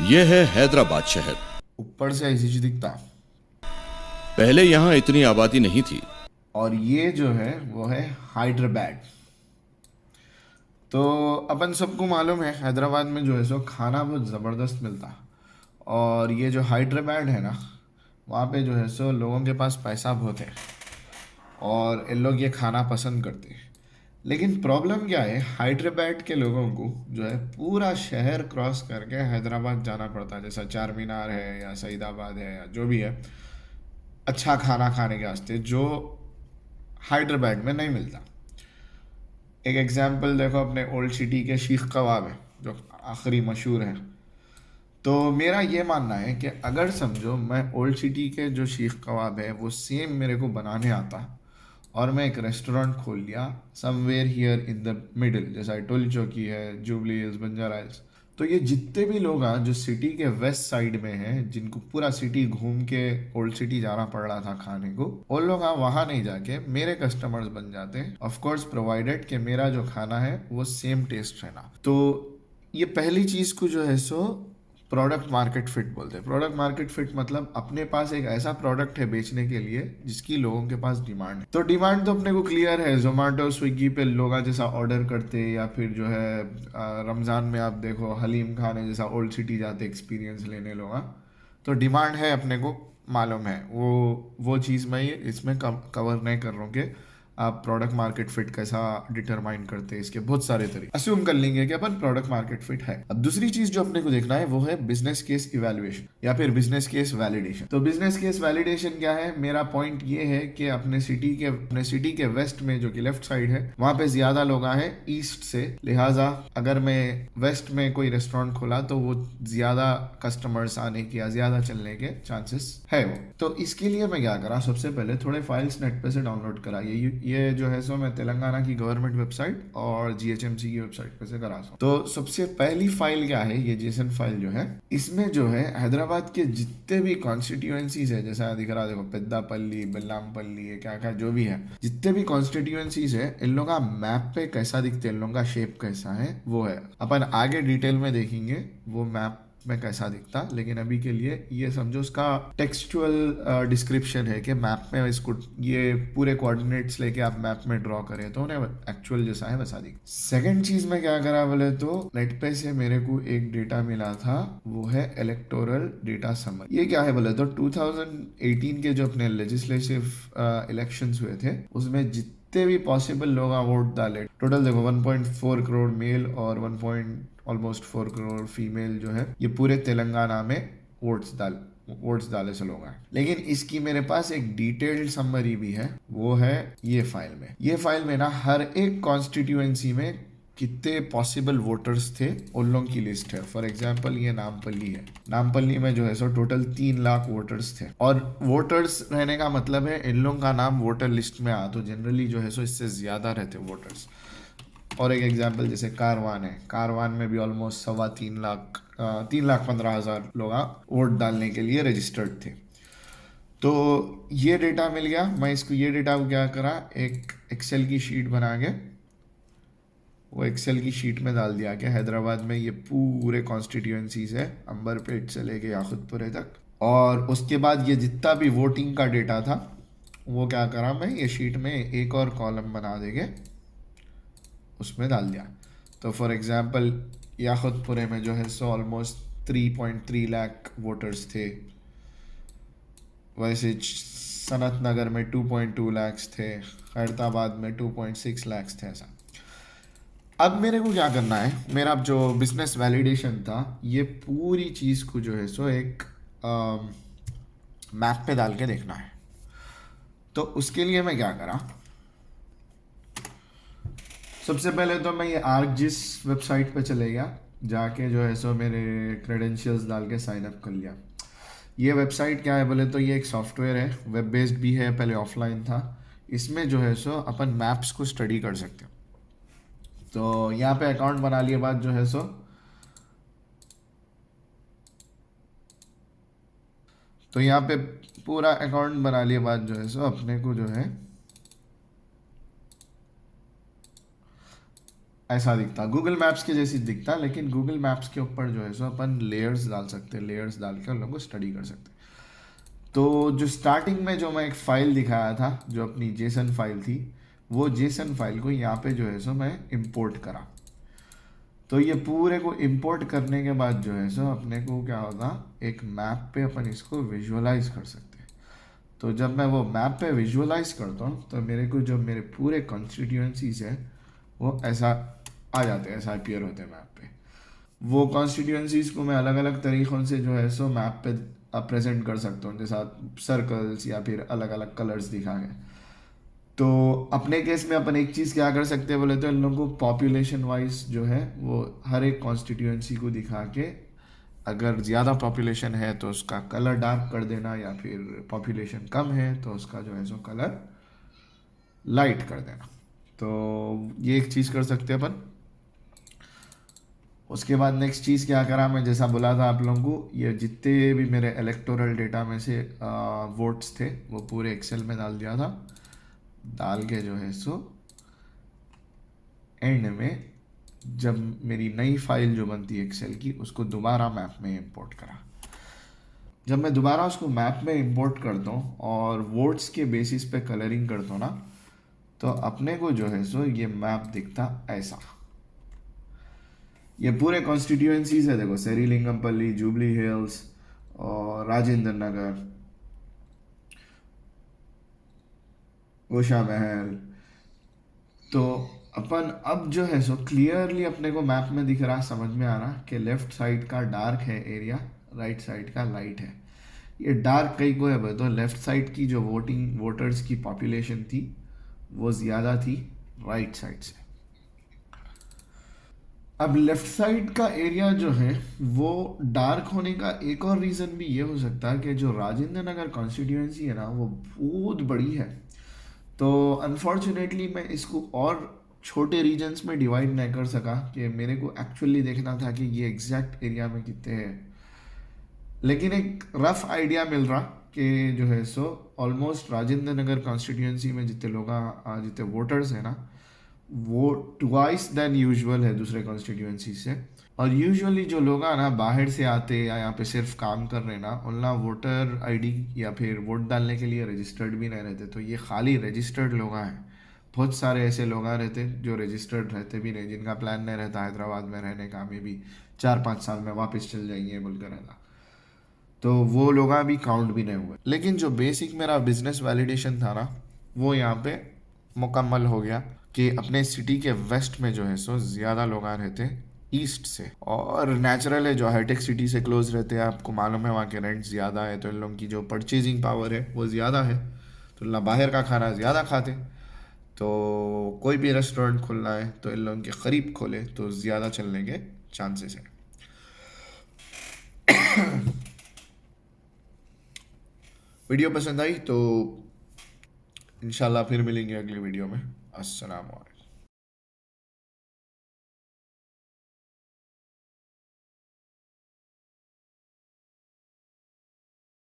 यह है हैदराबाद शहर। ऊपर से ऐसी चीज दिखता। पहले यहाँ इतनी आबादी नहीं थी। और ये जो है वो है हैदराबाद। तो अपन सबको मालूम है हैदराबाद में जो है सो खाना बहुत ज़बरदस्त मिलता। और ये जो हैदराबाद है ना, वहाँ पे जो है सो लोगों के पास पैसा बहुत है और इन लोग ये खाना पसंद करते हैं। लेकिन प्रॉब्लम क्या है, हैदराबाद के लोगों को जो है पूरा शहर क्रॉस करके हैदराबाद जाना पड़ता है। जैसा चार मीनार है या सईदाबाद है या जो भी है, अच्छा खाना खाने के वास्ते जो हैदराबाद में नहीं मिलता। एक एग्जांपल देखो, अपने ओल्ड सिटी के शीख कबाब है जो आखिरी मशहूर है। तो मेरा ये मानना है कि अगर समझो मैं ओल्ड सिटी के जो शीख कबाब है वो सेम मेरे को बनाने आता और मैं एक रेस्टोरेंट खोल लिया somewhere here in the middle, जैसा टोली चौकी है, जुबली हिल्स, बंजारा हिल्स, तो ये जितने भी लोग हैं जो सिटी के वेस्ट साइड में हैं, जिनको पूरा सिटी घूम के ओल्ड सिटी जाना पड़ रहा था खाने को, वो लोग वहाँ नहीं जाके मेरे कस्टमर्स बन जाते हैं। ऑफ कोर्स प्रोवाइडेड कि मेरा जो खाना है वो सेम टेस्ट रहना। तो ये पहली चीज़ को जो है सो प्रोडक्ट मार्केट फिट बोलते हैं। प्रोडक्ट मार्केट फिट मतलब अपने पास एक ऐसा प्रोडक्ट है बेचने के लिए जिसकी लोगों के पास डिमांड है। तो डिमांड तो अपने को क्लियर है, जोमेटो स्विगी पे लोग जैसा ऑर्डर करते, या फिर जो है रमज़ान में आप देखो हलीम खाने जैसा ओल्ड सिटी जाते एक्सपीरियंस लेने लोग। तो डिमांड है अपने को मालूम है। वो चीज़ मैं ये इसमें कवर नहीं कर रहा हूँ कि आप प्रोडक्ट मार्केट फिट कैसा डिटरमाइन करते हैं। इसके बहुत सारे तरीके अज्यूम कर लेंगे कि अपन प्रोडक्ट मार्केट फिट है। अब दूसरी चीज जो अपने को देखना है वो है बिजनेस केस इवैल्यूएशन या फिर बिजनेस केस वैलिडेशन। तो बिजनेस केस वैलिडेशन क्या है, मेरा पॉइंट ये है कि अपने सिटी के वेस्ट में जो कि लेफ्ट साइड है वहां पे ज्यादा लोग हैं ईस्ट से, लिहाजा अगर मैं वेस्ट में कोई रेस्टोरेंट खोला तो वो ज्यादा कस्टमर्स आने की या ज्यादा चलने के चांसेस है वो। तो इसके लिए मैं क्या करा, सबसे पहले थोड़े फाइल्स नेट पे से डाउनलोड करा। ये जो है सो मैं तेलंगाना की गवर्नमेंट वेबसाइट और जीएचएमसी की वेबसाइट पे से करा हूँ। तो सबसे पहली फाइल क्या है, ये जेसन फाइल जो है, इसमें जो है हैदराबाद के जितने भी कॉन्स्टिट्यूएंसीज है, जैसा दिख रहा देखो पेद्दापल्ली, बेल्लामपल्ली, ये क्या क्या जो भी है, जितने भी कॉन्स्टिट्यूएंसीज है इन लोगों का मैप पे कैसा दिखते हैं, इन लोगों का शेप कैसा है, वो है अपन आगे डिटेल में देखेंगे वो मैप में कैसा दिखता। लेकिन अभी के लिए ये समझो उसका टेक्सचुअल डिस्क्रिप्शन है कि मैप में इसको ये पूरे कोऑर्डिनेट्स लेके आप मैप में ड्रॉ करें तो उन्हें एक्चुअल जैसा है वैसा दिख। सेकंड चीज में क्या करा बोले तो नेट पे से मेरे को एक डेटा मिला था, वो है इलेक्टोरल डेटा समरी। ये क्या है बोले तो 2018 के जो अपने लेजिस्लेटिव इलेक्शंस हुए थे उसमें जितने भी पॉसिबल लोग वोट डाले, टोटल देखो 1.4 करोड़ मेल और 1 ऑलमोस्ट 4 करोड़ फीमेल जो है ये पूरे तेलंगाना में वोट्स डाले से लोग हैं। लेकिन इसकी मेरे पास एक डिटेल्ड समरी भी है, वो है ये फाइल में ना हर एक कॉन्स्टिट्यूएंसी में कितने पॉसिबल वोटर्स थे उन लोगों की लिस्ट है। फॉर एग्जांपल ये नामपल्ली है, नामपल्ली में जो है सो टोटल 3 लाख वोटर्स थे। और वोटर्स रहने का मतलब है इन लोगों का नाम वोटर लिस्ट में आ, तो जनरली जो है सो इससे ज्यादा रहते वोटर्स। और एक एग्जांपल जैसे कारवान है, कारवान में भी ऑलमोस्ट 3.25 लाख 3,15,000 लोग वोट डालने के लिए रजिस्टर्ड थे। तो ये डेटा मिल गया, मैं इसको ये डेटा को क्या करा, एक एक्सेल की शीट बना के वो एक्सेल की शीट में डाल दिया कि हैदराबाद में ये पूरे कॉन्स्टिट्यूएंसीज है अंबरपेट से लेके याकुतपुरे तक। और उसके बाद ये जितना भी वोटिंग का डेटा था वो क्या करा, मैं ये शीट में एक और कॉलम बना देंगे उसमें डाल दिया। तो फॉर एग्जांपल याकुतपुरे में जो है सो ऑलमोस्ट 3.3 लाख वोटर्स थे, वैसे सनत नगर में 2.2 लाख थे, खैरताबाद में 2.6 लाख थे ऐसा। अब मेरे को क्या करना है, मेरा जो बिजनेस वैलिडेशन था ये पूरी चीज़ को जो है सो एक मैप पे डाल के देखना है। तो उसके लिए मैं क्या करा, सबसे पहले तो मैं ये आर्कजिस वेबसाइट पे चले गया, जाके जो है सो मेरे क्रेडेंशियल्स डाल के साइन अप कर लिया। ये वेबसाइट क्या है बोले तो ये एक सॉफ्टवेयर है, वेब बेस्ड भी है, पहले ऑफलाइन था। इसमें जो है सो अपन मैप्स को स्टडी कर सकते हो। तो यहाँ पे अकाउंट बना लिए बाद जो है सो तो यहाँ पे पूरा अकाउंट बना लिए बाद जो है सो अपने को जो है ऐसा दिखता, गूगल मैप्स के जैसी दिखता, लेकिन गूगल मैप्स के ऊपर जो है सो अपन लेयर्स डाल सकते हैं, लेयर्स डाल के उन लोगों को स्टडी कर सकते हैं। तो जो स्टार्टिंग में जो मैं एक फ़ाइल दिखाया था, जो अपनी जेसन फाइल थी, वो जेसन फाइल को यहाँ पे जो है सो मैं इंपोर्ट करा। तो ये पूरे को इंपोर्ट करने के बाद जो है सो अपने को क्या होगा, एक मैप पे अपन इसको विजुअलाइज कर सकते हैं। तो जब मैं वो मैप पे विजुअलाइज करता हूँ तो मेरे को जो मेरे पूरे कॉन्स्टिट्यूएंसीज है वो ऐसा आ जाते हैं, ऐसा अपीयर होते हैं मैप पे। वो कॉन्स्टिट्यूएंसीज को मैं अलग अलग तरीक़ों से जो है सो मैप पे प्रेजेंट कर सकता हूँ, जैसा सर्कल्स या फिर अलग अलग कलर्स दिखा के। तो अपने केस में अपन एक चीज़ क्या कर सकते हैं बोले तो, इन लोगों को पॉपुलेशन वाइज जो है वो हर एक कॉन्स्टिट्यूएंसी को दिखा के, अगर ज़्यादा पॉपुलेशन है तो उसका कलर डार्क कर देना, या फिर पॉपुलेशन कम है तो उसका जो है सो कलर लाइट कर देना। तो ये एक चीज़ कर सकते हैं अपन। उसके बाद नेक्स्ट चीज़ क्या करा, मैं जैसा बोला था आप लोगों को, ये जितने भी मेरे इलेक्टोरल डेटा में से वोट्स थे वो पूरे एक्सेल में डाल दिया था। डाल के जो है सो एंड में जब मेरी नई फाइल जो बनती है एक्सेल की, उसको दोबारा मैप में इंपोर्ट करा। जब मैं दोबारा उसको मैप में इंपोर्ट करता हूँ और वोट्स के बेसिस पे कलरिंग करता हूँ ना, तो अपने को जो है सो ये मैप दिखता ऐसा। ये पूरे कॉन्स्टिट्यूएंसीज है, देखो सेरीलिंगमपल्ली, जुबली हिल्स और राजेंद्र नगर, गोशा महल। तो अपन अब जो है सो क्लियरली अपने को मैप में दिख रहा, समझ में आ रहा कि लेफ्ट साइड का डार्क है एरिया, राइट साइड का लाइट है। ये डार्क कहीं को है भाई, तो लेफ्ट साइड की जो वोटर्स की पॉपुलेशन थी वो ज़्यादा थी राइट साइड से। अब लेफ्ट साइड का एरिया जो है वो डार्क होने का एक और रीज़न भी ये हो सकता है कि जो राजेंद्र नगर कॉन्स्टिट्यूएंसी है ना वो बहुत बड़ी है। तो अनफॉर्चुनेटली मैं इसको और छोटे रीजन्स में डिवाइड नहीं कर सका, कि मेरे को एक्चुअली देखना था कि ये एग्जैक्ट एरिया में कितने हैं। लेकिन एक रफ आइडिया मिल रहा कि जो है so almost Rajendra Nagar constituency में जितने लोग जितने वोटर्स हैं ना, वो ट्वाइस देन यूजुअल है दूसरे कॉन्स्टिट्यूएंसी से। और यूजुअली जो लोग ना बाहर से आते या यहाँ पे सिर्फ काम कर रहे ना, उनका वोटर आईडी या फिर वोट डालने के लिए रजिस्टर्ड भी नहीं रहते। तो ये खाली रजिस्टर्ड लोग हैं, बहुत सारे ऐसे लोग रहते जो रजिस्टर्ड रहते भी नहीं, जिनका प्लान नहीं रहता हैदराबाद में रहने का, हमें भी 4-5 साल में वापस चल जाएंगे बोलकर रहता। तो वो लोग भी काउंट भी नहीं हुए। लेकिन जो बेसिक मेरा बिजनेस वैलिडेशन था ना, वो यहाँ पे मुकम्मल हो गया कि अपने सिटी के वेस्ट में जो है सो ज़्यादा लोग रहते हैं ईस्ट से। और नेचुरल है, जो हाईटेक सिटी से क्लोज रहते हैं, आपको मालूम है वहाँ के रेंट ज़्यादा है, तो इन लोगों की जो परचेजिंग पावर है वो ज़्यादा है, तो ना बाहर का खाना ज़्यादा खाते। तो कोई भी रेस्टोरेंट खोलना है तो इन लोगों के करीब खोले तो ज़्यादा चलने के चांसेस हैं। वीडियो पसंद आई तो इंशाल्लाह फिर मिलेंगे अगली वीडियो में। अस्सलाम वालेकुम।